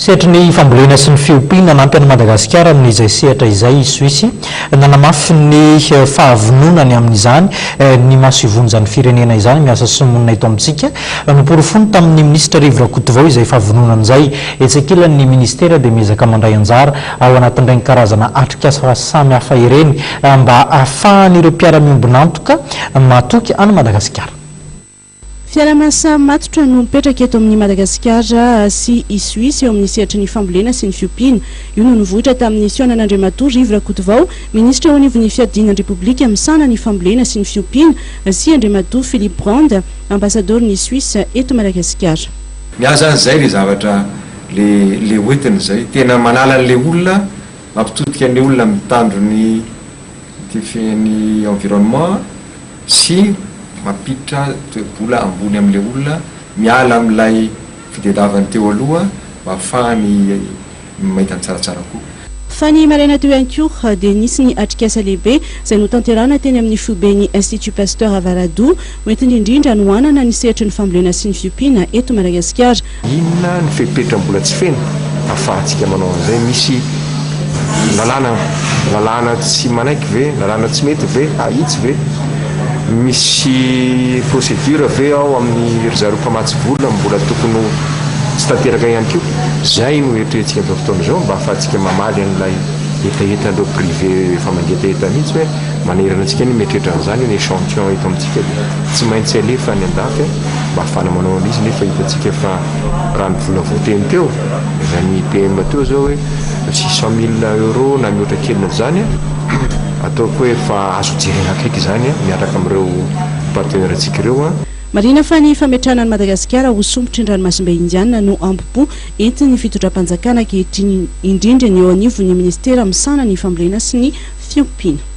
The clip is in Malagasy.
Sehatra ny fambolena sy ny fiompiana nampy any Madagasikara amin'izay sehatra izay Suisse nanamafy ny fahavononany amin'izany ny maso ivonjany firenena izany miasa sy monina eto amintsika noporofony tamin'ny ministra Rivo Rakotovao izay fahavononana izay etsekilan'ny ministera dia miezaka mandray anjara ao anatin'ireny karazana atrikasa samy hafa ireny mba ahafahan'ireo mpiara-miombonantoka matoky any Madagasikara. Fiara-miasa matotra no mipetraka eto amin'ny Madagasikara sy i Suisse eo amin'ny sehatra ny fambolena sy ny fiompiana. Io no nivohitra tamin'ny Sionan'Andriamatoa Rivo Rakotovao, ministra eo anivon'ny fiadinan'ny Repoblika misana ny fambolena sy ny fiompiana sy Andriamatoa Philippe Brand, ambassadeur-ny Suisse eto Madagasikara. Miasa an'izay le zavatra le hoentina zay tena manala an'le olona mampitodika ny olona mitandro ny environnement sy mapitra toebola ambony amin'le olona miala amin'ilay fitadiavany teo aloha mba ahafahany mahita ny tsaratsara koa. Fa ny maraina teo ihany koa dia nisy ny atrikasa lehibe izay notanterahana teny amin'ny fioben'ny Institut Pasteur Avaradou hoentiny indrindra no anana ny sehatra ny fambolena sy ny fiompiana eto Madagasikara. Inona ny fepetra-mbola tsy feno ahafahantsika manao an'izay misy lalàna tsy manaiky ve, lalàna tsy mety ve, ahitsy ve, misy procédure ve ao amin'ny ry mpamatsy vola mbola tokony tsy tanteraka ihany koa. Zay no eritreretintsika amin'izao fotoana izao mba ahafahantsika mamaly an'ilay etaetan'ireo privé efa mandeha etaeta mihitsy hoe manerana antsika ny mieritreritra an'izany ny échantillon eto amintsika tsy maintsy alefa ny andafy mba ahafahana manao an'izy nefa hitantsika fa raha ny vola voateny teo izay ny PM teo zao hoe 600 000 euro na mihoatra kelina zany ataoko hoe fa azo jerena akaiky zany miaraka amin'ireo partenaire antsika ireo. Marina fa ny fametrahana ny Madagasikara ho sombotry ny ranomasimbe indiana no ambopo entin'ny fitondram-panjakana ankehitriny indrindra ny eo anivon'ny ministera misana ny fambolena sy ny fiompiana.